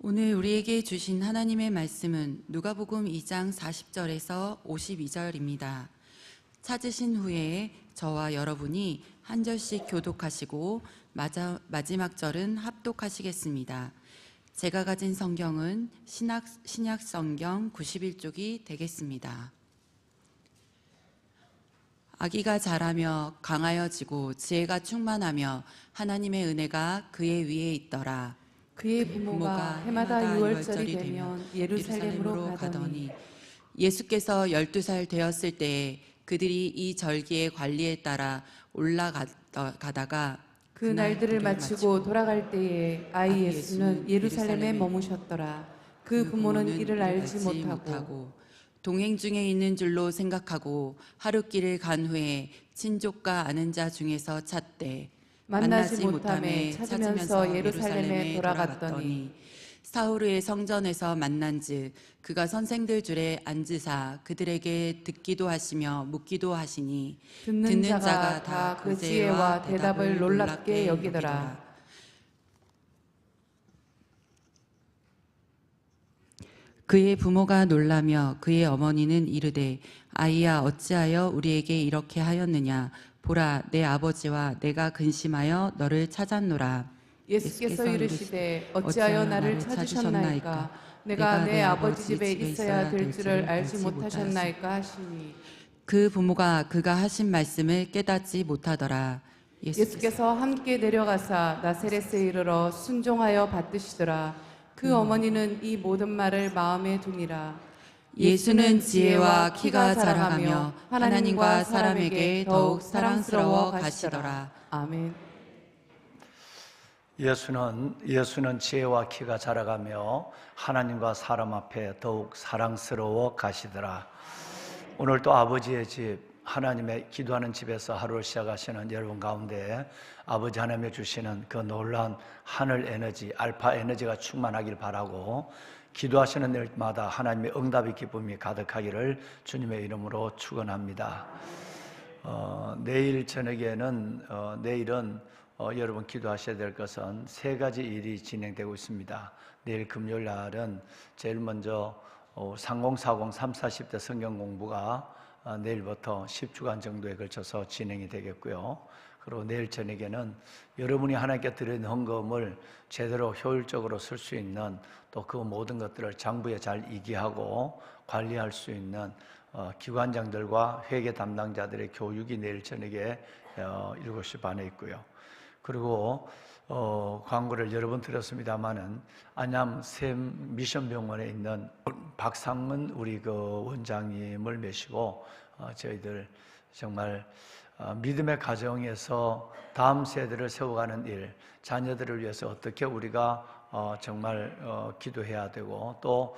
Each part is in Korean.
오늘 우리에게 주신 하나님의 말씀은 누가복음 2장 40절에서 52절입니다. 찾으신 후에 저와 여러분이 한 절씩 교독하시고 마지막 절은 합독하시겠습니다. 제가 가진 성경은 신약 성경 91쪽이 되겠습니다. 아기가 자라며 강하여지고 지혜가 충만하며 하나님의 은혜가 그의 위에 있더라. 그의 부모가 해마다 6월절이 되면 예루살렘으로 가더니 예수께서 12살 되었을 때에 그들이 이 절기의 관리에 따라 올라가다가 그 날들을 마치고 돌아갈 때에 아이 예수는 예루살렘에 머무셨더라. 그 부모는 이를 알지 못하고 동행 중에 있는 줄로 생각하고 하룻길을 간 후에 친족과 아는 자 중에서 찾되 만나지 못함에 찾으면서 예루살렘에 돌아갔더니 사우르의 성전에서 만난즉 그가 선생들 줄에 앉으사 그들에게 듣기도 하시며 묻기도 하시니 듣는 자가 다 그 지혜와 대답을 놀랍게 여기더라. 그의 부모가 놀라며 그의 어머니는 이르되 아이야 어찌하여 우리에게 이렇게 하였느냐 보라 내 아버지와 내가 근심하여 너를 찾았노라. 예수께서 이르시되 어찌하여 나를 찾으셨나이까 내가 내 아버지 집에 있어야 될 줄을 알지 못하셨나이까 하시니 그 부모가 그가 하신 말씀을 깨닫지 못하더라. 예수께서 함께 내려가사 나사렛에 이르러 순종하여 받드시더라. 그 어머니는 이 모든 말을 마음에 두니라. 예수는 지혜와 키가 자라가며 하나님과 사람에게 더욱 사랑스러워 가시더라. 아멘. 예수는 지혜와 키가 자라가며 하나님과 사람 앞에 더욱 사랑스러워 가시더라. 오늘 또 아버지의 집, 하나님의 기도하는 집에서 하루를 시작하시는 여러분 가운데 아버지 하나님이 주시는 그 놀라운 하늘 에너지, 알파 에너지가 충만하길 바라고 기도하시는 날마다 하나님의 응답의 기쁨이 가득하기를 주님의 이름으로 축원합니다. 내일 저녁에는 내일은 여러분 기도하셔야 될 것은 세 가지 일이 진행되고 있습니다. 내일 금요일 날은 제일 먼저 3040, 3040대 성경 공부가 내일부터 10주간 정도에 걸쳐서 진행이 되겠고요. 그리고 내일 저녁에는 여러분이 하나님께 드린 헌금을 제대로 효율적으로 쓸 수 있는 또 그 모든 것들을 장부에 잘 이기하고 관리할 수 있는 기관장들과 회계 담당자들의 교육이 내일 저녁에 7시 반에 있고요. 그리고 광고를 여러 번 드렸습니다마는 안암 샘 미션병원에 있는 박상은 우리 그 원장님을 모시고 저희들 정말 믿음의 가정에서 다음 세대를 세워가는 일, 자녀들을 위해서 어떻게 우리가 정말 기도해야 되고 또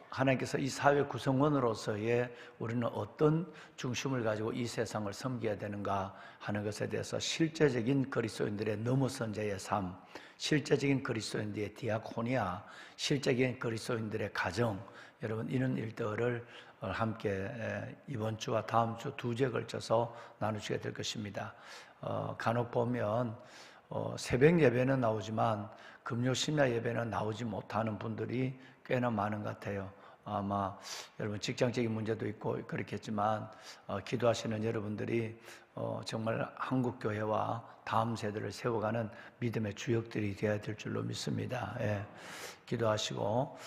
하나님께서 이 사회 구성원으로서의 우리는 어떤 중심을 가지고 이 세상을 섬겨야 되는가 하는 것에 대해서 실제적인 그리스도인들의 넘어선 자의 삶, 실제적인 그리스도인들의 디아코니아, 실제적인 그리스도인들의 가정, 여러분 이런 일들을 함께 이번 주와 다음 주 2주에 걸쳐서 나누시게 될 것입니다. 간혹 보면 새벽 예배는 나오지만 금요 심야 예배는 나오지 못하는 분들이 꽤나 많은 것 같아요. 아마 여러분 직장적인 문제도 있고 그렇겠지만 기도하시는 여러분들이 정말 한국 교회와 다음 세대를 세워가는 믿음의 주역들이 되어야 될 줄로 믿습니다. 예. 기도하시고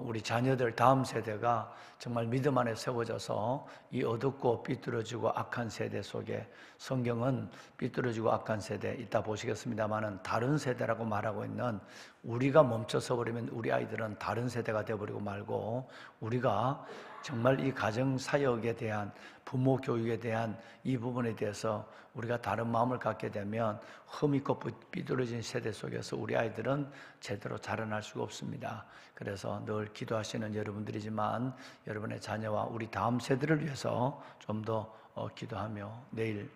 우리 자녀들 다음 세대가 정말 믿음 안에 세워져서 이 어둡고 삐뚤어지고 악한 세대 속에 성경은 삐뚤어지고 악한 세대 이따 보시겠습니다만은 다른 세대라고 말하고 있는 우리가 멈춰서 버리면 우리 아이들은 다른 세대가 되어버리고 말고 우리가 정말 이 가정 사역에 대한 부모 교육에 대한 이 부분에 대해서 우리가 다른 마음을 갖게 되면 흠있고 삐뚤어진 세대 속에서 우리 아이들은 제대로 자라날 수가 없습니다. 그래서 늘 기도하시는 여러분들이지만 여러분의 자녀와 우리 다음 세대를 위해서 좀 더 기도하며 내일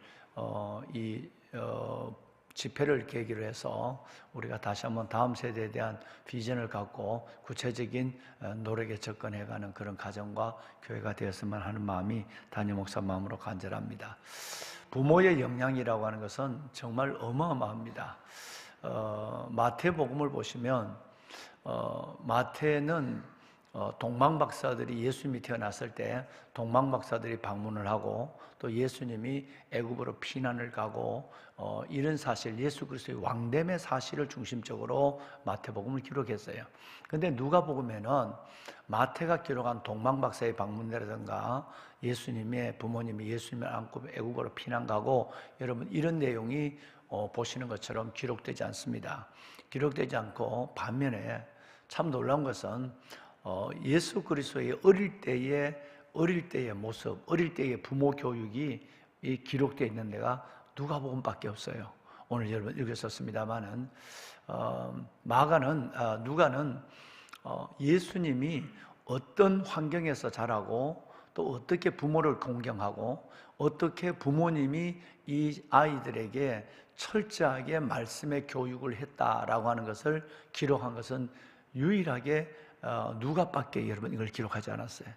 집회를 계기로 해서 우리가 다시 한번 다음 세대에 대한 비전을 갖고 구체적인 노력에 접근해가는 그런 가정과 교회가 되었으면 하는 마음이 담임 목사 마음으로 간절합니다. 부모의 영향이라고 하는 것은 정말 어마어마합니다. 마태복음을 보시면 마태는 동방박사들이 예수님이 태어났을 때 동방박사들이 방문을 하고 또 예수님이 애굽으로 피난을 가고 이런 사실, 예수 그리스도의 왕됨의 사실을 중심적으로 마태복음을 기록했어요. 근데 누가복음에는 마태가 기록한 동방박사의 방문이라든가 예수님의 부모님이 예수님을 안고 애굽으로 피난 가고, 여러분 이런 내용이 보시는 것처럼 기록되지 않습니다. 기록되지 않고, 반면에 참 놀라운 것은 예수 그리스도의 어릴 때의 모습, 어릴 때의 부모 교육이 기록되어 있는 데가 누가복음밖에 없어요. 오늘 여러분 읽으셨습니다마는 누가는 예수님이 어떤 환경에서 자라고 또 어떻게 부모를 공경하고 어떻게 부모님이 이 아이들에게 철저하게 말씀의 교육을 했다라고 하는 것을 기록한 것은 유일하게 누가밖에 여러분 이걸 기록하지 않았어요.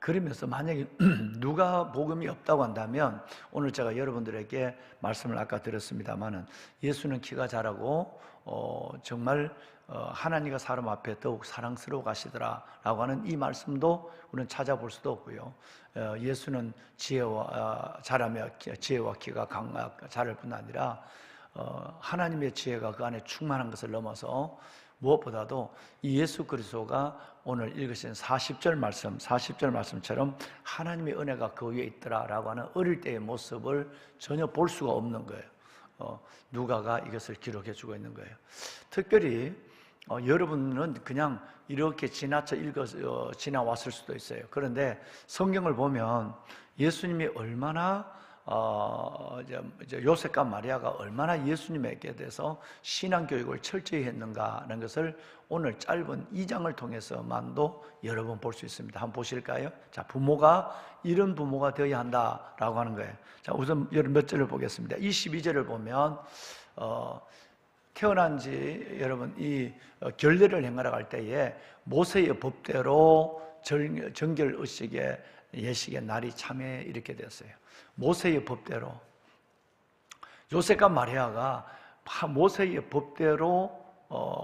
그러면서 만약에 누가복음이 없다고 한다면, 오늘 제가 여러분들에게 말씀을 아까 드렸습니다마는 예수는 키가 자라고 정말 하나님과 사람 앞에 더욱 사랑스러워 가시더라 라고 하는 이 말씀도 우리는 찾아볼 수도 없고요. 예수는 자라며 지혜와 키가 자랄 뿐 아니라 하나님의 지혜가 그 안에 충만한 것을 넘어서 무엇보다도 이 예수 그리스도가 오늘 읽으신 40절 말씀처럼 하나님의 은혜가 그 위에 있더라라고 하는 어릴 때의 모습을 전혀 볼 수가 없는 거예요. 누가가 이것을 기록해 주고 있는 거예요. 특별히 여러분은 그냥 이렇게 지나왔을 수도 있어요. 그런데 성경을 보면 예수님이 얼마나 요셉과 마리아가 얼마나 예수님에게 대해서 신앙교육을 철저히 했는가 하는 것을 오늘 짧은 2장을 통해서만도 여러 번 볼 수 있습니다. 한번 보실까요? 자, 부모가 이런 부모가 되어야 한다라고 하는 거예요. 자, 우선 몇 절을 보겠습니다. 22절을 보면 태어난 지 여러분 이 결례를 행하러 갈 때에 모세의 법대로 정결의식의 예식의 날이 참에 이렇게 됐어요. 모세의 법대로 요셉과 마리아가 모세의 법대로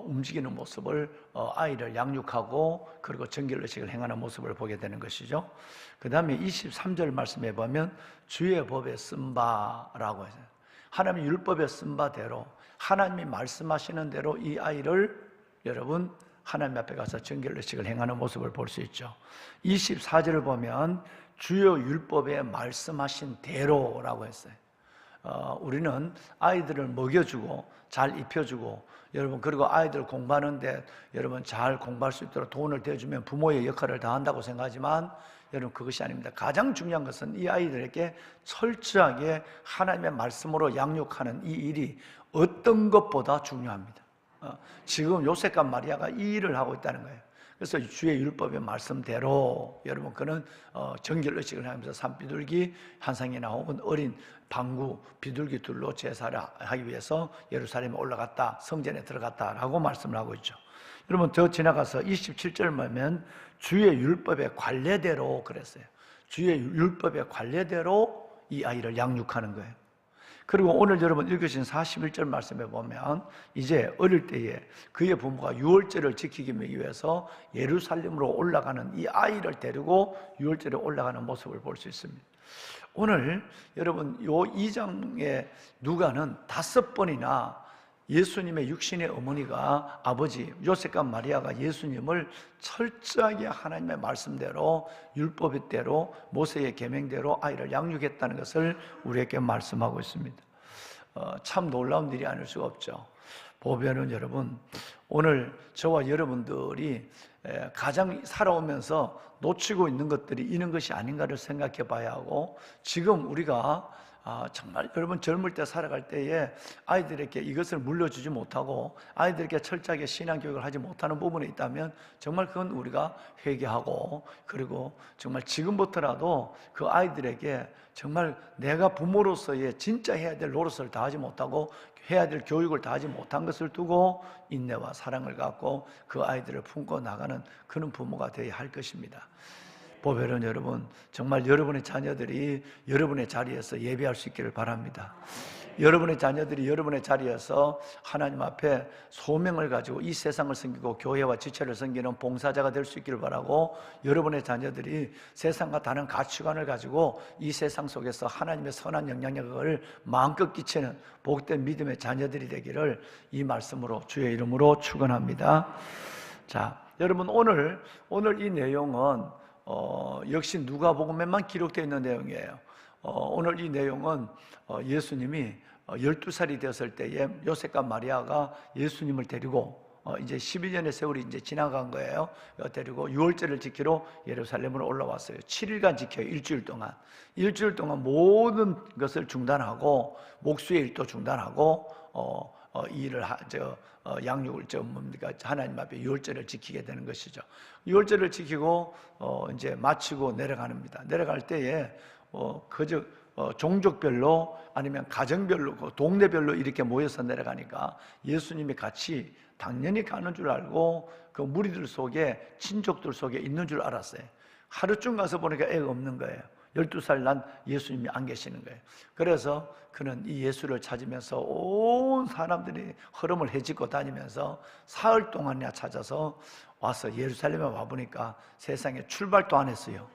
움직이는 모습을 아이를 양육하고 그리고 정결의식을 행하는 모습을 보게 되는 것이죠. 그 다음에 23절 말씀해 보면 주의 법에 쓴 바라고 해서 하나님의 율법에 쓴 바대로 하나님이 말씀하시는 대로 이 아이를 여러분 하나님 앞에 가서 정결의식을 행하는 모습을 볼 수 있죠. 24절을 보면 주여 율법에 말씀하신 대로라고 했어요. 우리는 아이들을 먹여주고 잘 입혀주고 여러분 그리고 아이들 공부하는데 여러분 잘 공부할 수 있도록 돈을 대주면 부모의 역할을 다한다고 생각하지만 여러분 그것이 아닙니다. 가장 중요한 것은 이 아이들에게 철저하게 하나님의 말씀으로 양육하는 이 일이 어떤 것보다 중요합니다. 지금 요셉과 마리아가 이 일을 하고 있다는 거예요. 그래서 주의 율법의 말씀대로 여러분 그는 정결의식을 하면서 산비둘기 한 상이나 혹은 어린 방구 비둘기 둘로 제사를 하기 위해서 예루살렘에 올라갔다, 성전에 들어갔다라고 말씀을 하고 있죠. 여러분 더 지나가서 27절 보면 주의 율법의 관례대로 그랬어요. 주의 율법의 관례대로 이 아이를 양육하는 거예요. 그리고 오늘 여러분 읽으신 41절 말씀에 보면 이제 어릴 때에 그의 부모가 유월절을 지키기 위해서 예루살렘으로 올라가는 이 아이를 데리고 유월절에 올라가는 모습을 볼 수 있습니다. 오늘 여러분 요 2장에 누가는 5번이나 예수님의 육신의 어머니가 아버지 요셉과 마리아가 예수님을 철저하게 하나님의 말씀대로 율법대로 모세의 계명대로 아이를 양육했다는 것을 우리에게 말씀하고 있습니다. 참 놀라운 일이 아닐 수가 없죠. 보면은 여러분 오늘 저와 여러분들이 가장 살아오면서 놓치고 있는 것들이 이런 것이 아닌가를 생각해 봐야 하고, 지금 우리가 정말 여러분 젊을 때 살아갈 때에 아이들에게 이것을 물려주지 못하고 아이들에게 철저하게 신앙교육을 하지 못하는 부분이 있다면 정말 그건 우리가 회개하고 그리고 정말 지금부터라도 그 아이들에게 정말 내가 부모로서의 진짜 해야 될 노릇을 다하지 못하고 해야 될 교육을 다하지 못한 것을 두고 인내와 사랑을 갖고 그 아이들을 품고 나가는 그런 부모가 되어야 할 것입니다. 보배로운 여러분, 정말 여러분의 자녀들이 여러분의 자리에서 예배할 수 있기를 바랍니다. 여러분의 자녀들이 여러분의 자리에서 하나님 앞에 소명을 가지고 이 세상을 섬기고 교회와 지체를 섬기는 봉사자가 될 수 있기를 바라고, 여러분의 자녀들이 세상과 다른 가치관을 가지고 이 세상 속에서 하나님의 선한 영향력을 마음껏 끼치는 복된 믿음의 자녀들이 되기를 이 말씀으로 주의 이름으로 축원합니다. 자, 여러분, 오늘 이 내용은 역시 누가복음에만 기록되어 있는 내용이에요. 오늘 이 내용은 예수님이 12살이 되었을 때에 요셉과 마리아가 예수님을 데리고 이제 12년의 세월이 이제 지나간 거예요. 데리고 유월절을 지키러 예루살렘으로 올라왔어요. 7일간 지켜요. 일주일 동안 모든 것을 중단하고, 목수의 일도 중단하고 일을 양육을 하나님 앞에 유월절을 지키게 되는 것이죠. 유월절을 지키고 이제 마치고 내려갑니다. 내려갈 때에 그저 종족별로 아니면 가정별로 동네별로 이렇게 모여서 내려가니까 예수님이 같이 당연히 가는 줄 알고 그 무리들 속에, 친족들 속에 있는 줄 알았어요. 하루쯤 가서 보니까 애가 없는 거예요. 12살 난 예수님이 안 계시는 거예요. 그래서 그는 이 예수를 찾으면서 온 사람들이 흐름을 헤집고 다니면서 사흘 동안이나 찾아서 와서 예루살렘에 와보니까 세상에 출발도 안 했어요.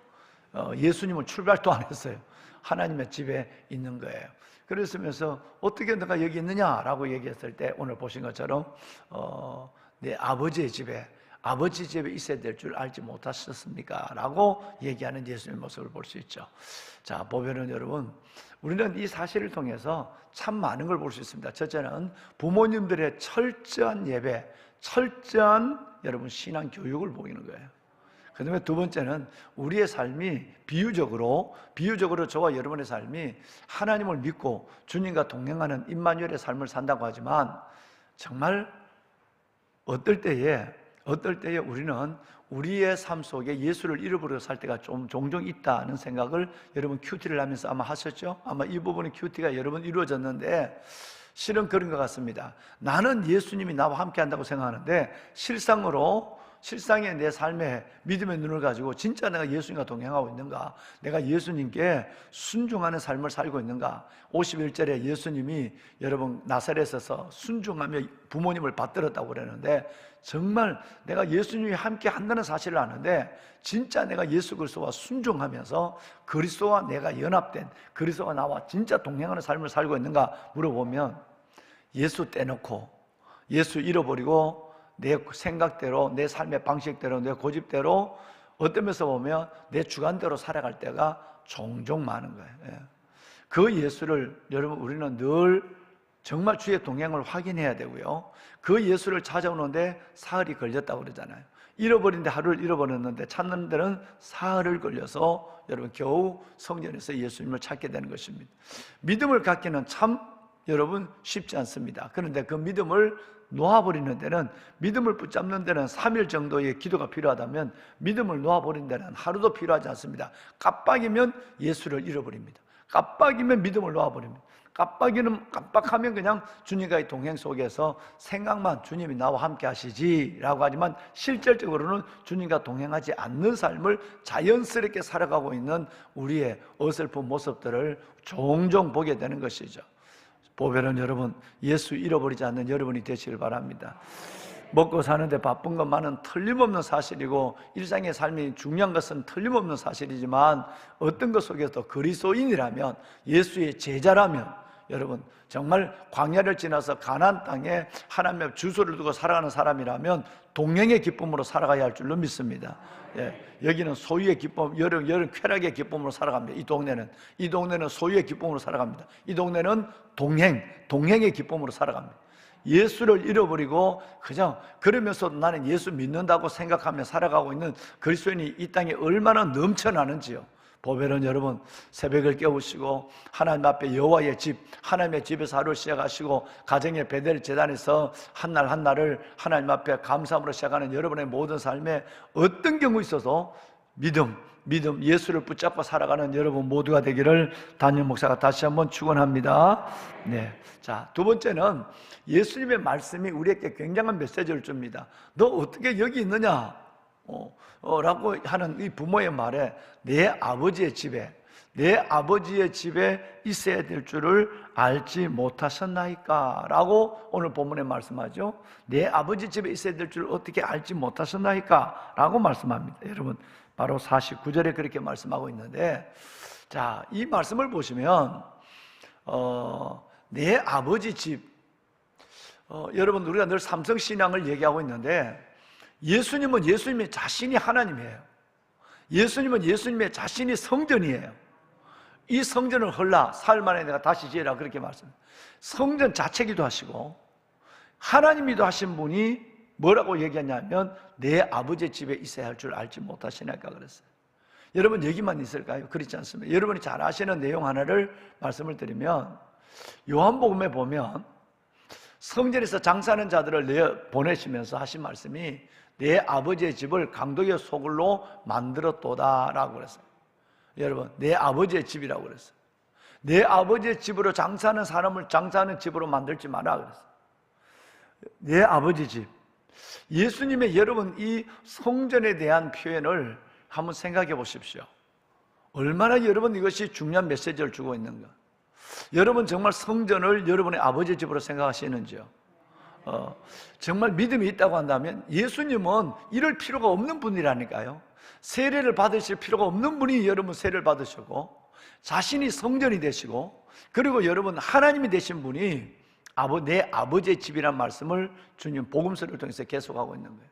예수님은 출발도 안 했어요. 하나님의 집에 있는 거예요. 그랬으면서 어떻게 너가 여기 있느냐라고 얘기했을 때, 오늘 보신 것처럼 내 아버지 집에 있어야 될 줄 알지 못하셨습니까? 라고 얘기하는 예수님의 모습을 볼 수 있죠. 자, 보면은 여러분, 우리는 이 사실을 통해서 참 많은 걸 볼 수 있습니다. 첫째는 부모님들의 철저한 예배, 철저한 여러분 신앙 교육을 보이는 거예요. 그 다음에 두 번째는 우리의 삶이 비유적으로 저와 여러분의 삶이 하나님을 믿고 주님과 동행하는 임마누엘의 삶을 산다고 하지만, 정말 어떨 때에 우리는 우리의 삶 속에 예수를 잃어버리고 살 때가 좀 종종 있다는 생각을 여러분 큐티를 하면서 아마 하셨죠? 아마 이 부분의 큐티가 여러분 이루어졌는데, 실은 그런 것 같습니다. 나는 예수님이 나와 함께 한다고 생각하는데 실상의 내 삶에 믿음의 눈을 가지고 진짜 내가 예수님과 동행하고 있는가? 내가 예수님께 순종하는 삶을 살고 있는가? 51절에 예수님이 여러분 나사렛에서 순종하며 부모님을 받들었다고 그러는데, 정말 내가 예수님이 함께 한다는 사실을 아는데 진짜 내가 예수 그리스도와 순종하면서 그리스도와 내가 연합된, 그리스도와 나와 진짜 동행하는 삶을 살고 있는가 물어보면, 예수 떼놓고 예수 잃어버리고 내 생각대로, 내 삶의 방식대로, 내 고집대로, 어떤 면에서 보면 내 주관대로 살아갈 때가 종종 많은 거예요. 그 예수를 여러분 우리는 늘 정말 주의 동행을 확인해야 되고요. 그 예수를 찾아오는데 사흘이 걸렸다고 그러잖아요. 잃어버린데 하루를 잃어버렸는데 찾는 데는 사흘을 걸려서 여러분 겨우 성전에서 예수님을 찾게 되는 것입니다. 믿음을 갖기는 참 여러분 쉽지 않습니다. 그런데 그 믿음을 놓아버리는 데는, 믿음을 붙잡는 데는 3일 정도의 기도가 필요하다면 믿음을 놓아버리는 데는 하루도 필요하지 않습니다. 깜빡이면 예수를 잃어버립니다. 깜빡이면 믿음을 놓아버립니다. 깜빡하면 그냥 주님과의 동행 속에서 생각만 주님이 나와 함께 하시지라고 하지만 실질적으로는 주님과 동행하지 않는 삶을 자연스럽게 살아가고 있는 우리의 어설픈 모습들을 종종 보게 되는 것이죠. 보배는 여러분, 예수 잃어버리지 않는 여러분이 되시길 바랍니다. 먹고 사는데 바쁜 것만은 틀림없는 사실이고 일상의 삶이 중요한 것은 틀림없는 사실이지만, 어떤 것 속에서도 그리스도인이라면, 예수의 제자라면, 여러분 정말 광야를 지나서 가나안 땅에 하나님의 주소를 두고 살아가는 사람이라면 동행의 기쁨으로 살아가야 할 줄로 믿습니다. 여기는 소유의 기쁨, 여름 쾌락의 기쁨으로 살아갑니다. 이 동네는 소유의 기쁨으로 살아갑니다. 이 동네는 동행의 기쁨으로 살아갑니다. 예수를 잃어버리고 그냥 그러면서 나는 예수 믿는다고 생각하며 살아가고 있는 그리스도인이 이 땅에 얼마나 넘쳐나는지요. 보배는 여러분, 새벽을 깨우시고 하나님 앞에 여호와의 집, 하나님의 집에서 하루를 시작하시고 가정의 베델 제단에서 한 날 한 날을 하나님 앞에 감사함으로 시작하는 여러분의 모든 삶에 어떤 경우 있어도 믿음, 예수를 붙잡고 살아가는 여러분 모두가 되기를 담임 목사가 다시 한번 축원합니다. 네. 자, 두 번째는 예수님의 말씀이 우리에게 굉장한 메시지를 줍니다. 너 어떻게 여기 있느냐? 라고 하는 이 부모의 말에 내 아버지의 집에 있어야 될 줄을 알지 못하셨나이까? 라고 오늘 본문에 말씀하죠. 내 아버지 집에 있어야 될 줄을 어떻게 알지 못하셨나이까? 라고 말씀합니다. 여러분, 바로 49절에 그렇게 말씀하고 있는데, 자, 이 말씀을 보시면 내 아버지 집, 여러분, 우리가 늘 삼성신앙을 얘기하고 있는데, 예수님은 예수님의 자신이 하나님이에요. 예수님은 예수님의 자신이 성전이에요. 이 성전을 헐라 사흘 만에 내가 다시 지으라, 그렇게 말씀해요. 성전 자체기도 하시고 하나님이도 하신 분이 뭐라고 얘기하냐면 내 아버지의 집에 있어야 할 줄 알지 못하시나이까 그랬어요. 여러분, 여기만 있을까요? 그렇지 않습니다. 여러분이 잘 아시는 내용 하나를 말씀을 드리면, 요한복음에 보면 성전에서 장사하는 자들을 내어 보내시면서 하신 말씀이 내 아버지의 집을 강도의 소굴로 만들었도다 라고 그랬어요. 여러분, 내 아버지의 집이라고 그랬어요. 내 아버지의 집으로 장사하는 사람을 장사하는 집으로 만들지 마라 그랬어요. 내 아버지 집. 예수님의 여러분 이 성전에 대한 표현을 한번 생각해 보십시오. 얼마나 여러분 이것이 중요한 메시지를 주고 있는가. 여러분 정말 성전을 여러분의 아버지 집으로 생각하시는지요? 정말 믿음이 있다고 한다면 예수님은 이럴 필요가 없는 분이라니까요. 세례를 받으실 필요가 없는 분이 여러분 세례를 받으시고 자신이 성전이 되시고, 그리고 여러분 하나님이 되신 분이 내 아버지의 집이란 말씀을 주님 복음서를 통해서 계속하고 있는 거예요.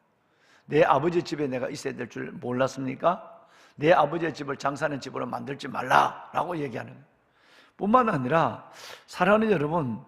내 아버지 집에 내가 있어야 될 줄 몰랐습니까? 내 아버지의 집을 장사하는 집으로 만들지 말라라고 얘기하는 거예요. 뿐만 아니라 사랑하는 여러분,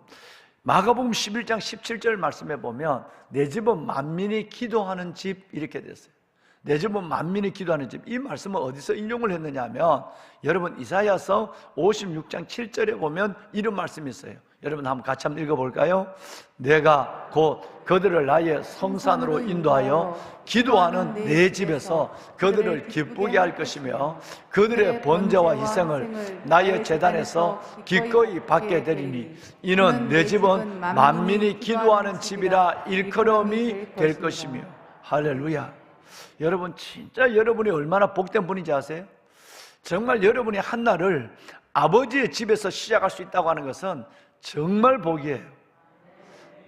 마가복음 11장 17절 말씀에 보면 내 집은 만민이 기도하는 집 이렇게 됐어요. 내 집은 만민이 기도하는 집. 이 말씀은 어디서 인용을 했느냐 하면 여러분 이사야서 56장 7절에 보면 이런 말씀이 있어요. 여러분 한번 같이 한번 읽어볼까요? 내가 곧 그들을 나의 성산으로 인도하여 기도하는 내 집에서 그들을 기쁘게 할 것이며 그들의 번제와 희생을 나의 제단에서 기꺼이 받게 되리니 이는 내 집은 만민이 기도하는 집이라 일컬음이 될 것이며. 할렐루야. 여러분 진짜 여러분이 얼마나 복된 분인지 아세요? 정말 여러분이 한날을 아버지의 집에서 시작할 수 있다고 하는 것은 정말 복이에요.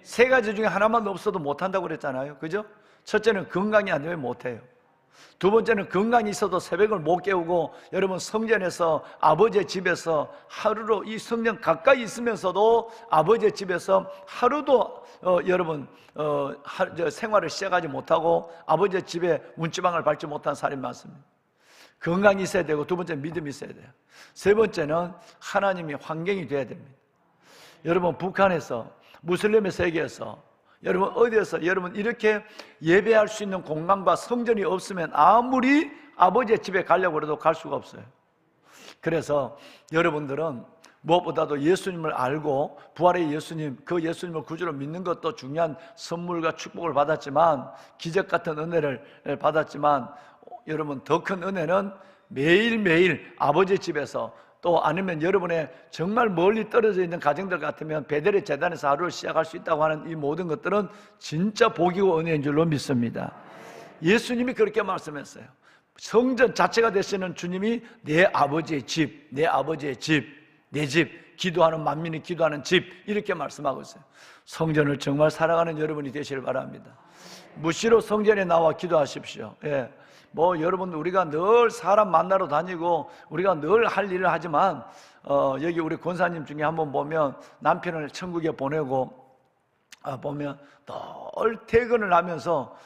세 가지 중에 하나만 없어도 못한다고 그랬잖아요. 그죠? 첫째는 건강이 안 되면 못해요. 두 번째는 건강이 있어도 새벽을 못 깨우고 여러분 성전에서 아버지의 집에서 하루로 이 성전 가까이 있으면서도 아버지의 집에서 하루도 여러분 생활을 시작하지 못하고 아버지의 집에 문지방을 밟지 못한 사람이 많습니다. 건강이 있어야 되고, 두 번째는 믿음이 있어야 돼요. 세 번째는 하나님이 환경이 돼야 됩니다. 여러분 북한에서 무슬림의 세계에서 여러분 어디에서 여러분 이렇게 예배할 수 있는 공간과 성전이 없으면 아무리 아버지의 집에 가려고 해도 갈 수가 없어요. 그래서 여러분들은 무엇보다도 예수님을 알고 부활의 예수님, 그 예수님을 구주로 믿는 것도 중요한 선물과 축복을 받았지만, 기적 같은 은혜를 받았지만, 여러분 더 큰 은혜는 매일매일 아버지의 집에서, 또 아니면 여러분의 정말 멀리 떨어져 있는 가정들 같으면 베델의 제단에서 하루를 시작할 수 있다고 하는 이 모든 것들은 진짜 복이고 은혜인 줄로 믿습니다. 예수님이 그렇게 말씀했어요. 성전 자체가 되시는 주님이 내 아버지의 집, 내 아버지의 집, 내 집, 기도하는 만민이 기도하는 집, 이렇게 말씀하고 있어요. 성전을 정말 사랑하는 여러분이 되시길 바랍니다. 무시로 성전에 나와 기도하십시오. 예. 여러분 우리가 늘 사람 만나러 다니고 우리가 늘 할 일을 하지만 여기 우리 권사님 중에 한번 보면 남편을 천국에 보내고 보면 늘 퇴근을 하면서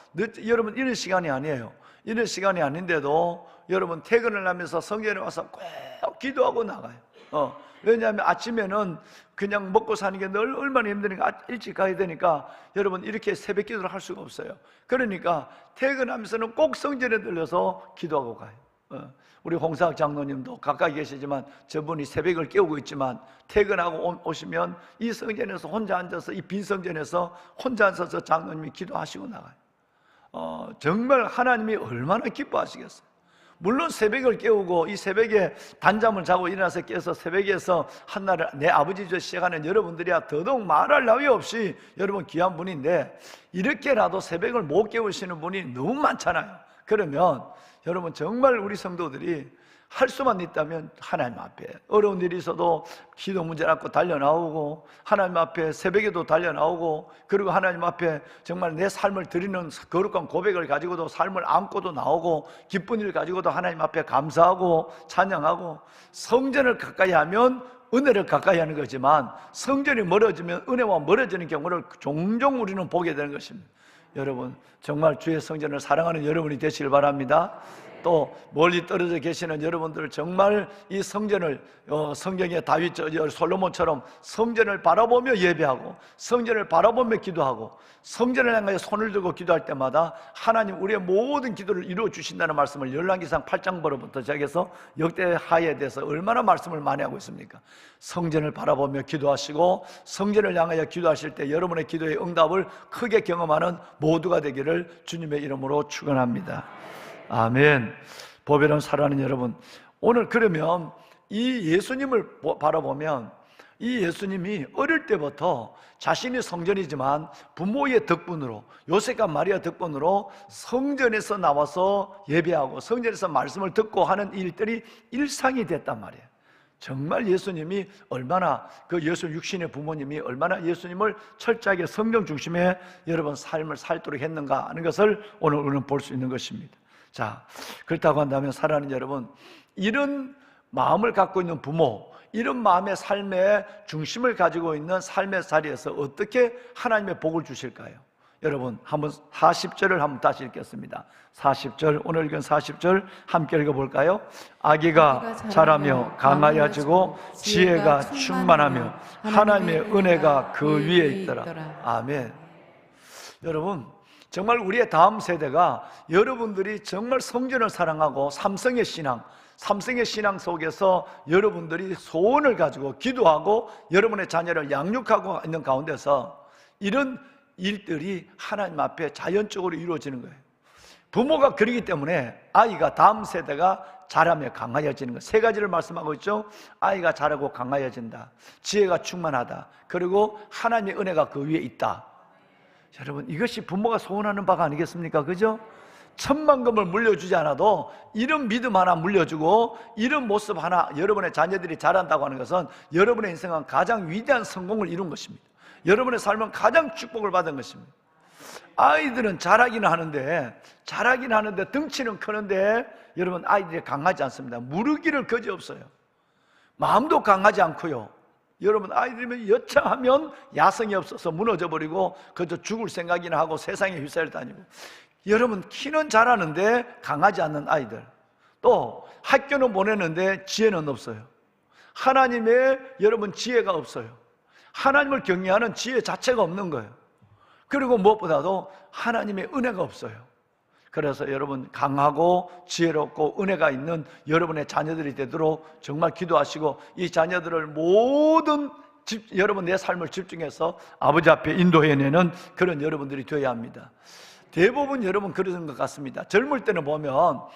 여러분 이런 시간이 아니에요. 이런 시간이 아닌데도 여러분 퇴근을 하면서 성전에 와서 꼭 기도하고 나가요. 왜냐하면 아침에는 그냥 먹고 사는 게 늘 얼마나 힘드니까 일찍 가야 되니까 여러분 이렇게 새벽 기도를 할 수가 없어요. 그러니까 퇴근하면서는 꼭 성전에 들려서 기도하고 가요. 우리 홍사학 장로님도 가까이 계시지만 저분이 새벽을 깨우고 있지만 퇴근하고 오시면 이 성전에서 혼자 앉아서, 이 빈 성전에서 혼자 앉아서 장로님이 기도하시고 나가요. 정말 하나님이 얼마나 기뻐하시겠어요. 물론 새벽을 깨우고 이 새벽에 단잠을 자고 일어나서 깨서 새벽에서 한날을 내 아버지 집에 시작하는 여러분들이야 더더욱 말할 나위 없이 여러분 귀한 분인데, 이렇게라도 새벽을 못 깨우시는 분이 너무 많잖아요. 그러면 여러분 정말 우리 성도들이 할 수만 있다면 하나님 앞에 어려운 일이 있어도 기도 문제 갖고 달려나오고, 하나님 앞에 새벽에도 달려나오고, 그리고 하나님 앞에 정말 내 삶을 드리는 거룩한 고백을 가지고도, 삶을 안고도 나오고, 기쁜 일을 가지고도 하나님 앞에 감사하고 찬양하고, 성전을 가까이 하면 은혜를 가까이 하는 거지만 성전이 멀어지면 은혜와 멀어지는 경우를 종종 우리는 보게 되는 것입니다. 여러분 정말 주의 성전을 사랑하는 여러분이 되시길 바랍니다. 또 멀리 떨어져 계시는 여러분들, 정말 이 성전을 성경의 다윗 솔로몬처럼 성전을 바라보며 예배하고, 성전을 바라보며 기도하고, 성전을 향하여 손을 들고 기도할 때마다 하나님 우리의 모든 기도를 이루어 주신다는 말씀을 열왕기상 8장부터 시작해서 역대하에 대해서 얼마나 말씀을 많이 하고 있습니까? 성전을 바라보며 기도하시고 성전을 향하여 기도하실 때 여러분의 기도의 응답을 크게 경험하는 모두가 되기를 주님의 이름으로 축원합니다. 아멘. 보배로운 사랑하는 여러분, 오늘 그러면 이 예수님을 바라보면 이 예수님이 어릴 때부터 자신이 성전이지만 부모의 덕분으로, 요셉과 마리아 덕분으로 성전에서 나와서 예배하고 성전에서 말씀을 듣고 하는 일들이 일상이 됐단 말이에요. 정말 예수님이 얼마나, 그 예수 육신의 부모님이 얼마나 예수님을 철저하게 성경 중심의 여러분 삶을 살도록 했는가 하는 것을 오늘 우리는 볼 수 있는 것입니다. 자, 그렇다고 한다면 사랑하는 여러분, 이런 마음을 갖고 있는 부모, 이런 마음의 삶의 중심을 가지고 있는 삶의 자리에서 어떻게 하나님의 복을 주실까요? 여러분 한번 40절을 한번 다시 읽겠습니다. 40절, 오늘 읽은 40절 함께 읽어볼까요? 아기가 자라며 강하여지고 지혜가 충만하며 하나님의 은혜가 그 위에 있더라. 아멘. 여러분 정말 우리의 다음 세대가, 여러분들이 정말 성전을 사랑하고 삼성의 신앙 속에서 여러분들이 소원을 가지고 기도하고 여러분의 자녀를 양육하고 있는 가운데서 이런 일들이 하나님 앞에 자연적으로 이루어지는 거예요. 부모가 그러기 때문에 아이가, 다음 세대가 자라며 강하여지는 것. 세 가지를 말씀하고 있죠. 아이가 자라고 강하여진다, 지혜가 충만하다, 그리고 하나님의 은혜가 그 위에 있다. 여러분 이것이 부모가 소원하는 바가 아니겠습니까? 그죠? 천만금을 물려주지 않아도 이런 믿음 하나 물려주고 이런 모습 하나 여러분의 자녀들이 자란다고 하는 것은 여러분의 인생은 가장 위대한 성공을 이룬 것입니다. 여러분의 삶은 가장 축복을 받은 것입니다. 아이들은 자라기는 하는데 덩치는 크는데 여러분 아이들이 강하지 않습니다. 무르기를 거지없어요. 마음도 강하지 않고요. 여러분 아이들이면 여차하면 야성이 없어서 무너져버리고 그저 죽을 생각이나 하고 세상에 휩싸여 다니고, 여러분 키는 잘하는데 강하지 않는 아이들, 또 학교는 보내는데 지혜는 없어요. 하나님의 여러분 지혜가 없어요. 하나님을 경외하는 지혜 자체가 없는 거예요. 그리고 무엇보다도 하나님의 은혜가 없어요. 그래서 여러분 강하고 지혜롭고 은혜가 있는 여러분의 자녀들이 되도록 정말 기도하시고, 이 자녀들을 모든 여러분 내 삶을 집중해서 아버지 앞에 인도해내는 그런 여러분들이 되어야 합니다. 대부분 여러분 그러는 것 같습니다. 젊을 때는 보면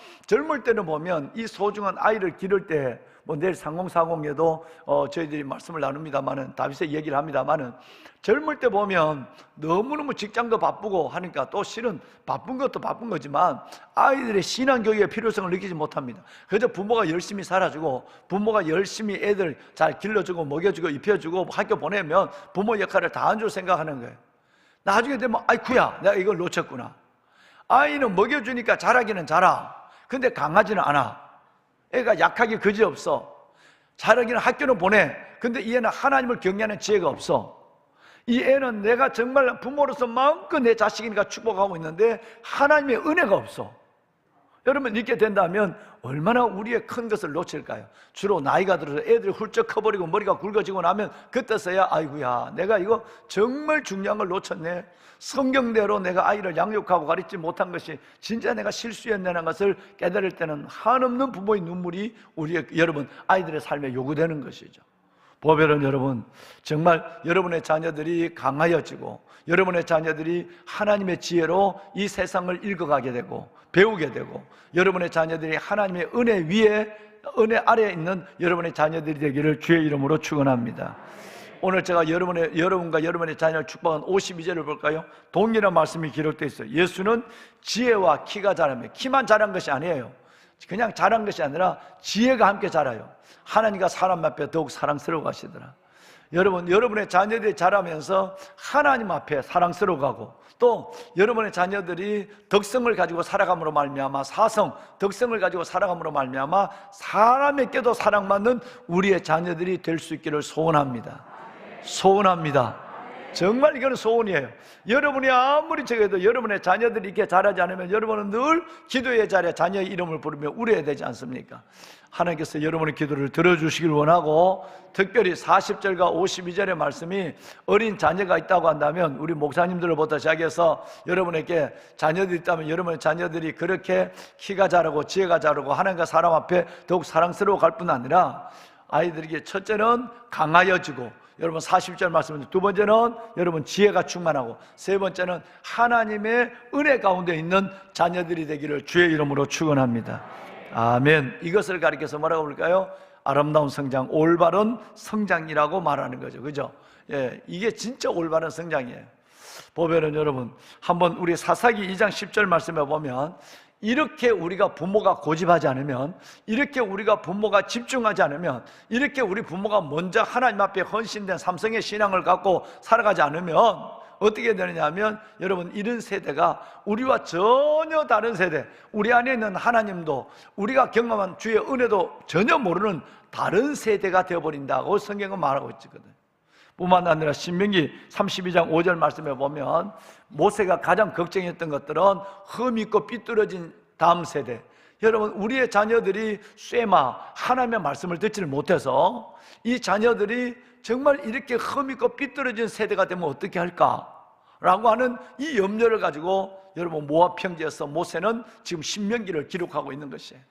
이 소중한 아이를 기를 때, 뭐 내일 3040에도 저희들이 말씀을 나눕니다만은, 다윗의 얘기를 합니다만은, 젊을 때 보면 너무너무 직장도 바쁘고 하니까 또 실은 바쁜 것도 바쁜 거지만 아이들의 신앙교육의 필요성을 느끼지 못합니다. 그저 부모가 열심히 살아주고, 부모가 열심히 애들 잘 길러주고 먹여주고 입혀주고 학교 보내면 부모 역할을 다 한 줄 생각하는 거예요. 나중에 되면 아이쿠야 내가 이걸 놓쳤구나. 아이는 먹여주니까 자라기는 자라. 근데 강하지는 않아. 애가 약하기 그지없어. 자라기는 학교는 보내. 근데 이 애는 하나님을 경외하는 지혜가 없어. 이 애는 내가 정말 부모로서 마음껏 내 자식이니까 축복하고 있는데 하나님의 은혜가 없어. 여러분 이렇게 된다면 얼마나 우리의 큰 것을 놓칠까요? 주로 나이가 들어서 애들이 훌쩍 커버리고 머리가 굵어지고 나면 그때서야 아이고야 내가 이거 정말 중요한 걸 놓쳤네. 성경대로 내가 아이를 양육하고 가르치지 못한 것이 진짜 내가 실수였다는 것을 깨달을 때는 한없는 부모의 눈물이 우리의 여러분 아이들의 삶에 요구되는 것이죠. 보배로운 여러분, 정말 여러분의 자녀들이 강하여지고 여러분의 자녀들이 하나님의 지혜로 이 세상을 읽어가게 되고 배우게 되고, 여러분의 자녀들이 하나님의 은혜 위에, 은혜 아래에 있는 여러분의 자녀들이 되기를 주의 이름으로 축원합니다. 오늘 제가 여러분과 여러분의 자녀를 축복한 52절을 볼까요? 동일한 말씀이 기록되어 있어요. 예수는 지혜와 키가 자라며, 키만 자란 것이 아니에요. 그냥 자란 것이 아니라 지혜가 함께 자라요. 하나님과 사람 앞에 더욱 사랑스러워 하시더라. 여러분의 자녀들이 자라면서 하나님 앞에 사랑스러워 가고, 또 여러분의 자녀들이 덕성을 가지고 살아감으로 말미암아, 덕성을 가지고 살아감으로 말미암아 사람에게도 사랑받는 우리의 자녀들이 될 수 있기를 소원합니다. 정말 이거는 소원이에요. 여러분이 아무리 적어도 여러분의 자녀들이 이렇게 자라지 않으면 여러분은 늘 기도의 자리에 자녀의 이름을 부르며 울어야 되지 않습니까? 하나님께서 여러분의 기도를 들어주시길 원하고, 특별히 40절과 52절의 말씀이 어린 자녀가 있다고 한다면 우리 목사님들로부터 시작해서 여러분에게 자녀들이 있다면 여러분의 자녀들이 그렇게 키가 자라고 지혜가 자라고 하나님과 사람 앞에 더욱 사랑스러워 갈 뿐 아니라, 아이들에게 첫째는 강하여지고, 여러분 40절 말씀은 두 번째는 여러분 지혜가 충만하고, 세 번째는 하나님의 은혜 가운데 있는 자녀들이 되기를 주의 이름으로 축원합니다. 아멘. 이것을 가리켜서 뭐라고 부를까요? 아름다운 성장, 올바른 성장이라고 말하는 거죠. 그죠? 예, 이게 진짜 올바른 성장이에요. 보면은 여러분, 한번 우리 사사기 2장 10절 말씀에 보면, 이렇게 우리가 부모가 고집하지 않으면, 이렇게 우리가 부모가 집중하지 않으면, 이렇게 우리 부모가 먼저 하나님 앞에 헌신된 삼성의 신앙을 갖고 살아가지 않으면 어떻게 되느냐 하면, 여러분, 이런 세대가 우리와 전혀 다른 세대, 우리 안에 있는 하나님도, 우리가 경험한 주의 은혜도 전혀 모르는 다른 세대가 되어버린다고 성경은 말하고 있거든요. 뿐만 아니라 신명기 32장 5절 말씀에 보면, 모세가 가장 걱정했던 것들은 흠 있고 삐뚤어진 다음 세대. 여러분, 우리의 자녀들이 쇠마 하나님의 말씀을 듣지를 못해서 이 자녀들이 정말 이렇게 흠 있고 삐뚤어진 세대가 되면 어떻게 할까라고 하는 이 염려를 가지고 여러분 모압 평지에서 모세는 지금 신명기를 기록하고 있는 것이에요.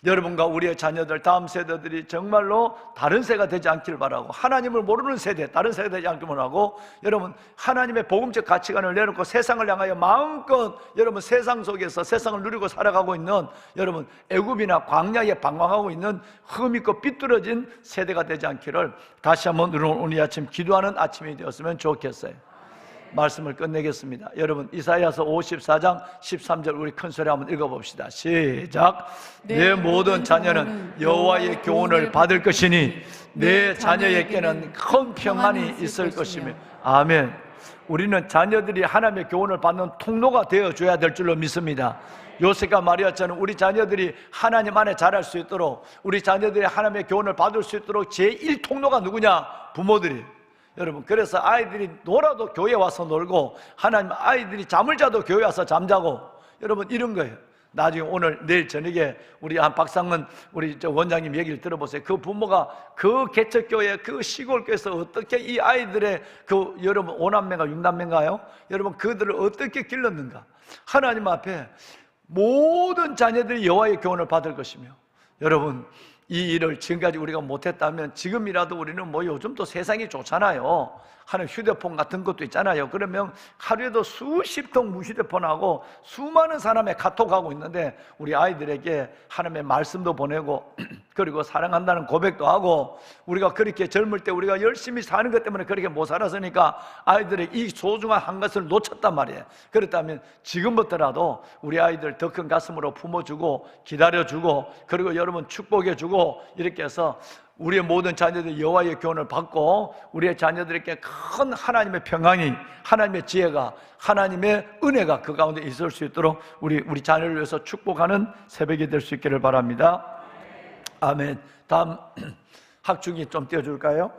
여러분과 우리의 자녀들, 다음 세대들이 정말로 다른 세대가 되지 않길 바라고, 하나님을 모르는 세대, 다른 세대가 되지 않길 바라고, 여러분 하나님의 복음적 가치관을 내놓고 세상을 향하여 마음껏 여러분 세상 속에서 세상을 누리고 살아가고 있는, 여러분 애굽이나 광야에 방황하고 있는 흠 있고 삐뚤어진 세대가 되지 않기를 다시 한번 오늘 아침 기도하는 아침이 되었으면 좋겠어요. 말씀을 끝내겠습니다. 여러분, 이사야서 54장 13절 우리 큰 소리 한번 읽어봅시다. 시작. 내 모든 자녀는 여호와의 교훈을 받을 것이니 내 자녀에게는 큰 평안이 있을 것이며. 아멘. 우리는 자녀들이 하나님의 교훈을 받는 통로가 되어줘야 될 줄로 믿습니다. 요셉과 마리아처럼 우리 자녀들이 하나님 안에 자랄 수 있도록, 우리 자녀들이 하나님의 교훈을 받을 수 있도록 제1통로가 누구냐? 부모들이. 여러분, 그래서 아이들이 놀아도 교회 와서 놀고, 하나님 아이들이 잠을 자도 교회 와서 잠자고, 여러분 이런 거예요. 나중에 오늘 내일 저녁에 우리 박상문 우리 원장님 얘기를 들어보세요. 그 부모가 그 개척교회 그 시골교회에서 어떻게 이 아이들의 그 여러분 5남매가 6남매인가요? 여러분 그들을 어떻게 길렀는가? 하나님 앞에 모든 자녀들이 여호와의 교훈을 받을 것이며, 여러분 이 일을 지금까지 우리가 못했다면 지금이라도 우리는 뭐 요즘 또 세상이 좋잖아요. 하는 휴대폰 같은 것도 있잖아요. 그러면 하루에도 수십 통 무휴대폰하고 수많은 사람의 카톡하고 있는데, 우리 아이들에게 하나님의 말씀도 보내고 그리고 사랑한다는 고백도 하고, 우리가 그렇게 젊을 때 우리가 열심히 사는 것 때문에 그렇게 못 살았으니까 아이들의 이 소중한 한 것을 놓쳤단 말이에요. 그렇다면 지금부터라도 우리 아이들 더 큰 가슴으로 품어주고 기다려주고, 그리고 여러분 축복해주고, 이렇게 해서 우리의 모든 자녀들이 여호와의 교훈을 받고, 우리의 자녀들에게 큰 하나님의 평안이, 하나님의 지혜가, 하나님의 은혜가 그 가운데 있을 수 있도록 우리 자녀를 위해서 축복하는 새벽이 될 수 있기를 바랍니다. 아멘. 다음 학중이 좀 띄워줄까요?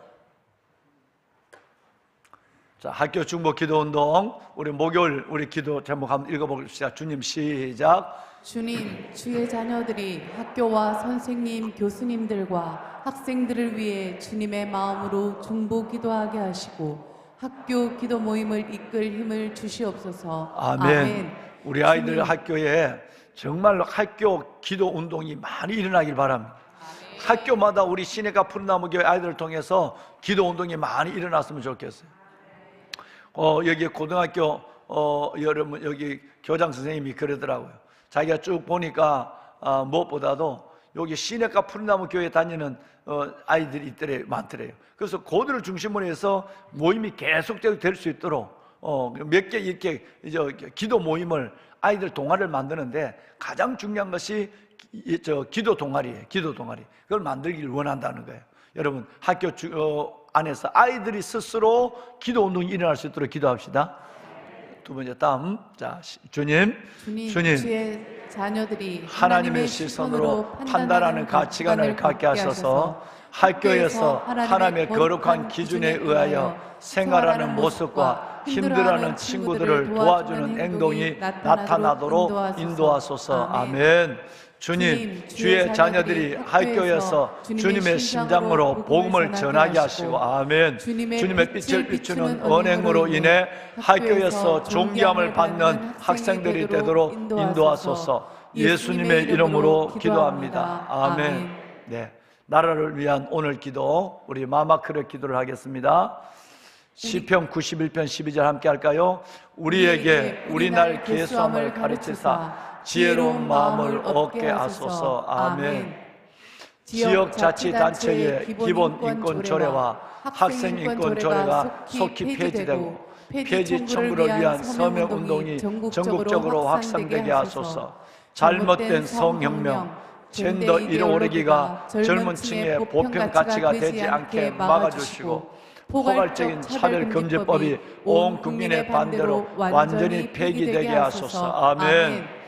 자, 학교 중보 기도 운동, 우리 목요일 우리 기도 제목 한번 읽어봅시다. 주님 시작. 주님, 주의 자녀들이 학교와 선생님, 교수님들과 학생들을 위해 주님의 마음으로 중보 기도하게 하시고 학교 기도 모임을 이끌 힘을 주시옵소서. 아멘. 우리 아이들 학교에 정말로 학교 기도 운동이 많이 일어나길 바랍니다. 학교마다 우리 시내가 푸른나무 교회 아이들을 통해서 기도 운동이 많이 일어났으면 좋겠어요. 여기 고등학교 여러분 여기 교장 선생님이 그러더라고요. 자기가 쭉 보니까 무엇보다도 여기 시내가 푸른나무 교회 다니는 아이들이 있더래요, 많더래요. 그래서 그들을 중심으로 해서 모임이 계속되게 될 수 있도록 몇 개 이렇게 기도 모임을 아이들 동아리를 만드는데 가장 중요한 것이 기도 동아리예요. 기도 동아리. 그걸 만들기를 원한다는 거예요. 여러분 학교 안에서 아이들이 스스로 기도 운동이 일어날 수 있도록 기도합시다. 두 번째 다음, 자 주님, 주의 자녀들이 하나님의 시선으로 판단하는 가치관을 갖게 하셔서 학교에서 하나님의 거룩한 기준에 의하여 생활하는 모습과 힘들어하는 친구들을 도와주는 행동이 나타나도록 인도하소서. 아멘. 주님, 주의 자녀들이 학교에서 주님의 심장으로 복음을 전하게 하시고, 아멘. 주님의 빛을 비추는 언행으로 인해 학교에서 존귀함을 받는 학생들이 되도록 인도하소서. 예수님의 이름으로 기도합니다. 아멘. 네, 나라를 위한 오늘 기도, 우리 마마크르 기도를 하겠습니다. 시편 91편 12절 함께 할까요? 우리에게 우리날 계수함을 가르치사 지혜로운 마음을 얻게 하소서. 아멘. 지역자치단체의 기본 인권 조례와 학생 인권 조례가 속히 폐지되고 폐지 청구를 위한 서명 운동이 전국적으로 확산되게 하소서. 잘못된 성혁명, 젠더 이루어오르기가 젊은 층의 보편 가치가 되지 않게 막아주시고, 포괄적인 차별금지법이 온 국민의 반대로 완전히 폐기되게 하소서. 아멘.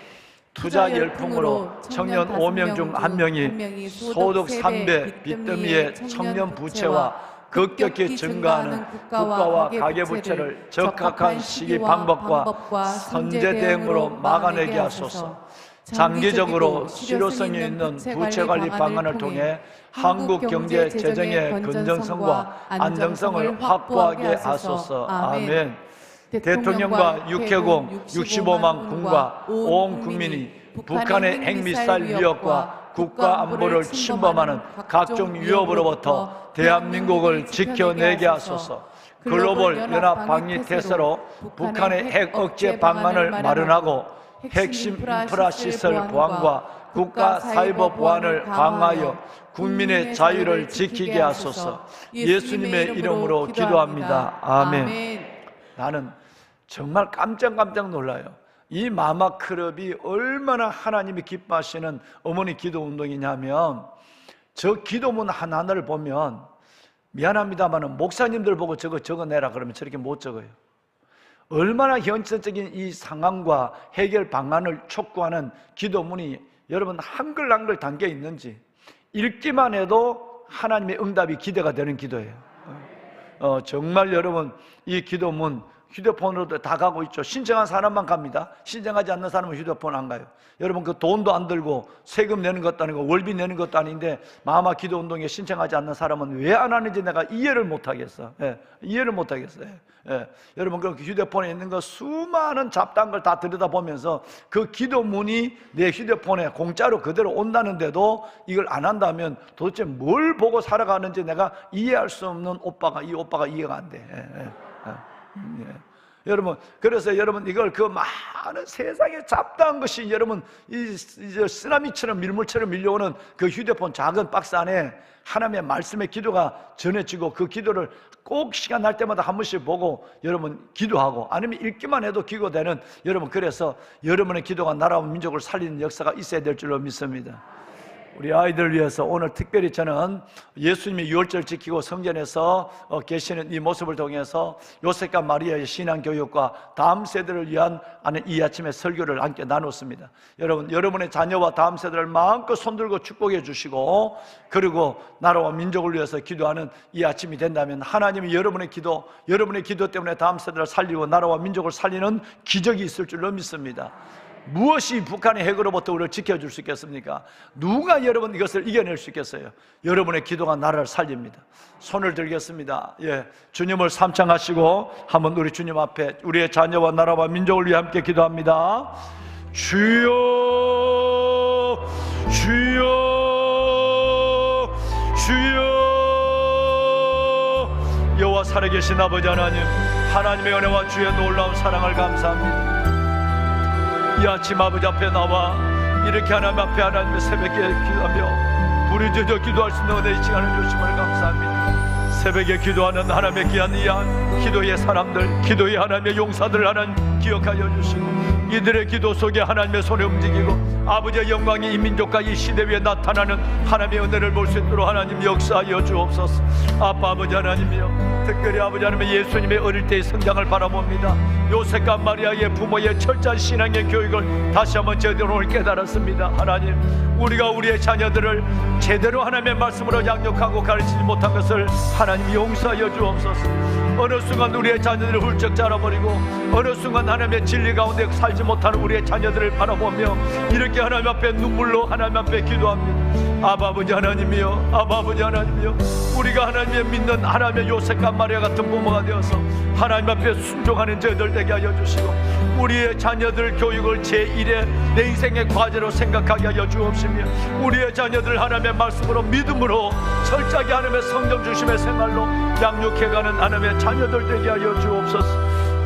투자 열풍으로 청년 5명 중 1명이 소득 3배 빚더미의 청년 부채와 급격히 증가하는 국가와 가계부채를 적합한 시기 방법과 선제 대응으로 막아내게 하소서. 장기적으로 실효성이 있는 부채관리 방안을 통해 한국 경제 재정의 건전성과 안정성을 확보하게 하소서. 아멘. 대통령과 육해공 65만 군과 온 국민이 북한의 핵미사일 위협과 국가 안보를 침범하는 각종 위협으로부터 대한민국을 지켜내게 하소서. 글로벌 연합 방위 태세로 북한의 핵 억제 방안을 마련하고 핵심 인프라 시설 보안과 국가 사이버 보안을 강화하여 국민의 자유를 지키게 하소서. 예수님의 이름으로 기도합니다. 아멘. 나는 정말 깜짝 놀라요. 이 마마크럽이 얼마나 하나님이 기뻐하시는 어머니 기도 운동이냐면, 저 기도문 하나하나를 보면, 미안합니다만 목사님들 보고 적어내라 그러면 저렇게 못 적어요. 얼마나 현실적인 이 상황과 해결 방안을 촉구하는 기도문이 여러분 한글 담겨 있는지 읽기만 해도 하나님의 응답이 기대가 되는 기도예요. 정말 여러분 이 기도문 휴대폰으로도 다 가고 있죠. 신청한 사람만 갑니다. 신청하지 않는 사람은 휴대폰 안 가요. 여러분 그 돈도 안 들고 세금 내는 것도 아니고 월비 내는 것도 아닌데 마마 기도 운동에 신청하지 않는 사람은 왜 안 하는지 내가 이해를 못 하겠어. 이해를 못 하겠어요. 여러분 그 휴대폰에 있는 거 수많은 잡다한 걸 다 들여다보면서 그 기도문이 내 휴대폰에 공짜로 그대로 온다는데도 이걸 안 한다면 도대체 뭘 보고 살아가는지 내가 이해할 수 없는 이 오빠가 이해가 안 돼. 여러분, 그래서 여러분 이걸 그 많은 세상에 잡다한 것이 여러분 이 쓰나미처럼 밀물처럼 밀려오는 그 휴대폰 작은 박스 안에 하나님의 말씀의 기도가 전해지고, 그 기도를 꼭 시간 날 때마다 한 번씩 보고 여러분 기도하고, 아니면 읽기만 해도 기도되는 여러분, 그래서 여러분의 기도가 나라와 민족을 살리는 역사가 있어야 될 줄로 믿습니다. 우리 아이들을 위해서 오늘 특별히 저는 예수님이 유월절 지키고 성전에서 계시는 이 모습을 통해서 요셉과 마리아의 신앙교육과 다음 세대를 위한 이 아침에 설교를 함께 나눴습니다. 여러분의 자녀와 다음 세대를 마음껏 손들고 축복해 주시고, 그리고 나라와 민족을 위해서 기도하는 이 아침이 된다면 하나님이 여러분의 기도 때문에 다음 세대를 살리고 나라와 민족을 살리는 기적이 있을 줄로 믿습니다. 무엇이 북한의 핵으로부터 우리를 지켜줄 수 있겠습니까? 누가 여러분 이것을 이겨낼 수 있겠어요? 여러분의 기도가 나라를 살립니다. 손을 들겠습니다. 주님을 삼창하시고 한번 우리 주님 앞에 우리의 자녀와 나라와 민족을 위해 함께 기도합니다. 주여, 주여, 주여. 여호와 살아계신 아버지 하나님, 하나님의 은혜와 주의 놀라운 사랑을 감사합니다. 이 아침 아버지 앞에 나와 이렇게 하나님 앞에 하나님의 새벽에 기도하며 부르짖어 기도할 수 있는 은혜의 시간을 주심을 감사합니다. 새벽에 기도하는 하나님의 귀한 이한 기도의 사람들, 기도의 하나님의 용사들 하나님 기억하여 주시고, 이들의 기도 속에 하나님의 손이 움직이고 아버지의 영광이 이 민족과 이 시대 위에 나타나는 하나님의 은혜를 볼 수 있도록 하나님 역사하여 주옵소서. 아빠 아버지 하나님이여, 특별히 아버지 하나님의 예수님의 어릴 때의 성장을 바라봅니다. 요셉과 마리아의 부모의 철저한 신앙의 교육을 다시 한번 제대로 오늘 깨달았습니다. 하나님, 우리가 우리의 자녀들을 제대로 하나님의 말씀으로 양육하고 가르치지 못한 것을 하나님 용서하여 주옵소서. 어느 순간 우리의 자녀들을 훌쩍 자라버리고 어느 순간 하나님의 진리 가운데 살지 못하는 우리의 자녀들을 바라보며 이렇게 하나님 앞에 눈물로 하나님 앞에 기도합니다. 아버지 하나님이여, 아버지 하나님이여, 우리가 하나님의 믿는 하나님의 요셉과 마리아 같은 부모가 되어서 하나님 앞에 순종하는 저희들 되게 하여 주시고, 우리의 자녀들 교육을 제1의 내 인생의 과제로 생각하게 하여 주옵시며, 우리의 자녀들 하나님의 말씀으로 믿음으로 철저하게 하나님의 성경 주심의 생활로 양육해가는 하나님의 자녀들 되게 하여 주옵소서.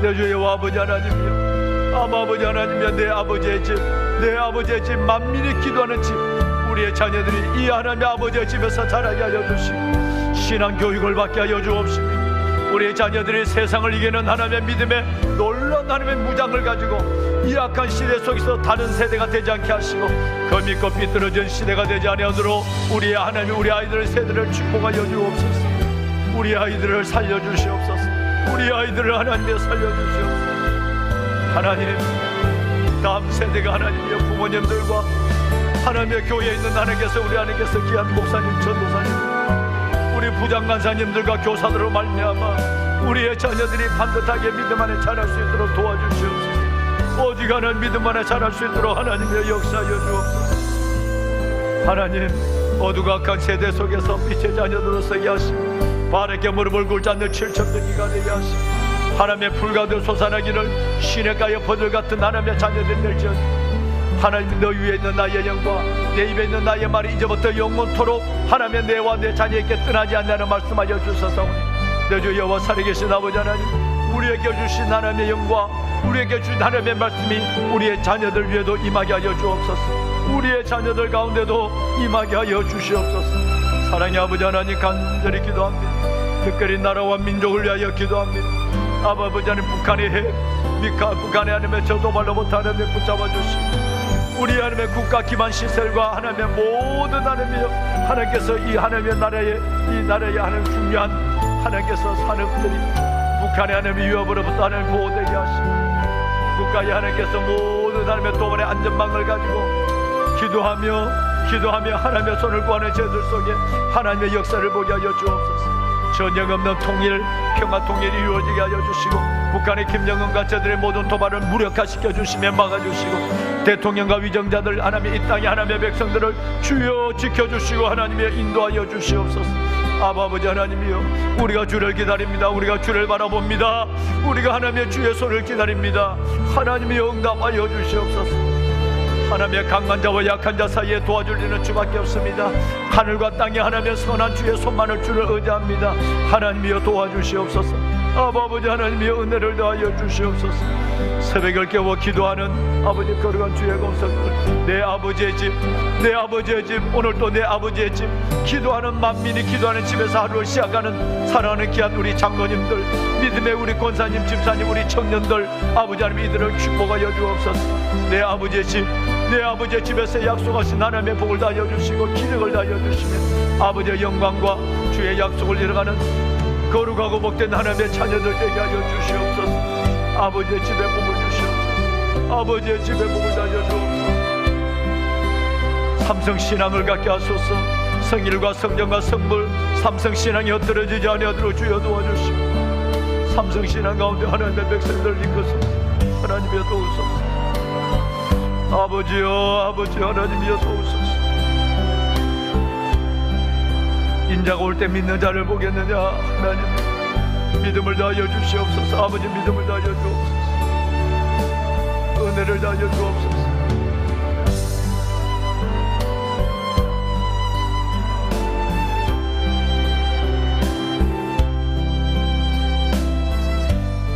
내 주의 아버지 하나님이여, 아버지 하나님이여, 내 아버지의 집, 내 아버지의 집, 만민이 기도하는 집, 우리의 자녀들이 이 하나님의 아버지의 집에서 자라게 하여 주시고 신앙 교육을 받게 하여 주옵시며, 우리의 자녀들이 세상을 이기는 하나님의 믿음의 놀라운 하나님의 무장을 가지고 이 악한 시대 속에서 다른 세대가 되지 않게 하시고 그 믿고 삐뚤어진 시대가 되지 아니하도록 우리의 하나님, 우리 아이들의 세대를 축복하여 주옵소서. 우리 아이들을 살려주시옵소서. 우리 아이들을 하나님께 살려주시옵소서. 하나님, 다음 세대가 하나님의 부모님들과 하나님의 교회에 있는 하나님께서 우리 하나님께서 귀한 목사님, 전도사님, 우리 부장간사님들과 교사들로 말미암아 우리의 자녀들이 반듯하게 믿음 안에 자랄 수 있도록 도와주시옵소서. 오직 하나님 믿음 안에 자랄 수 있도록 하나님의 역사하여 주옵소서. 하나님, 어두고 악한 세대 속에서 빛의 자녀들로 서게 하시고 바르게 무릎을 꿇지 않는 칠천된 이가 되게 하시고 하나님의 불가도 솟아나기를 시냇가의 버들 같은 하나님의 자녀들 될지어다. 하나님, 너 위에 있는 나의 영과 내 입에 있는 나의 말이 이제부터 영원토록 하나님의 내와 내 자녀에게 떠나지 않는 말씀하여 주소서오니, 내 주 여호와 살아계신 아버지 하나님, 우리에게 주신 하나님의 영과 우리에게 주신 하나님의 말씀이 우리의 자녀들 위에도 임하게 하여 주옵소서. 우리의 자녀들 가운데도 임하게 하여 주시옵소서. 사랑의 아버지 하나님, 간절히 기도합니다. 특별히 나라와 민족을 위하여 기도합니다. 아버지 하나님, 북한의 핵, 북한의 하나님의 저도발로부터 하나님의 붙잡아 주시고 우리 하나님의 국가 기반 시설과 하나님의 모든 하나님이여, 하나님께서 이 하나님의 이 나라의 하나님 중요한 하나님께서 산업들이 북한의 하나님의 위협으로부터 하나님 보호되게 하시고 국가의 하나님께서 모든 하나님의 도발의 안전망을 가지고 기도하며 하나님의 손을 구하는 저들 속에 하나님의 역사를 보게 하여 주옵소서. 전쟁 없는 통일, 평화 통일이 이루어지게 하여 주시고 북한의 김정은과 저들의 모든 도발을 무력화시켜 주시며 막아주시고 대통령과 위정자들 하나님의 이 땅의 하나님의 백성들을 주여 지켜주시고 하나님의 인도하여 주시옵소서. 아버지 하나님이여, 우리가 주를 기다립니다. 우리가 주를 바라봅니다. 우리가 하나님의 주의 손을 기다립니다. 하나님이여, 응답하여 주시옵소서. 하나님의 강한 자와 약한 자 사이에 도와줄 일은 주밖에 없습니다. 하늘과 땅에 하나님의 선한 주의 손만을 주를 의지합니다. 하나님이여, 도와주시옵소서. 아버지 하나님이여, 은혜를 더하여 주시옵소서. 새벽을 깨워 기도하는 아버지 거룩한 주의 공성들, 내 아버지의 집, 내 아버지의 집, 오늘 또 내 아버지의 집, 기도하는 만민이 기도하는 집에서 하루를 시작하는 사랑하는 귀한 우리 장로님들, 믿음의 우리 권사님, 집사님, 우리 청년들, 아버지 하나님 이들을 축복하여 주옵소서. 내 아버지의 집, 내 아버지의 집에서 약속하신 하나님의 복을 다하여 주시고 기력을 다하여 주시며 아버지의 영광과 주의 약속을 이뤄가는 거룩하고 복된 하나님의 자녀들 되게 하여 주시옵소서. 아버지의 집에 복을 주시옵소서. 아버지의 집에 복을 다하여 주옵소서. 삼성신앙을 갖게 하소서. 성일과 성령과 성물 삼성신앙이 흩어지지 아니하도록 주여 도와주시고 삼성신앙 가운데 하나님의 백성들을 이끄소서. 하나님이여 도우소서. 아버지여, 아버지 하나님이여 도우소서. 인자가 올 때 믿는 자를 보겠느냐. 하나님 믿음을 다하여 주시옵소서. 아버지 믿음을 다하여 주옵소서. 은혜를 다하여 주옵소서.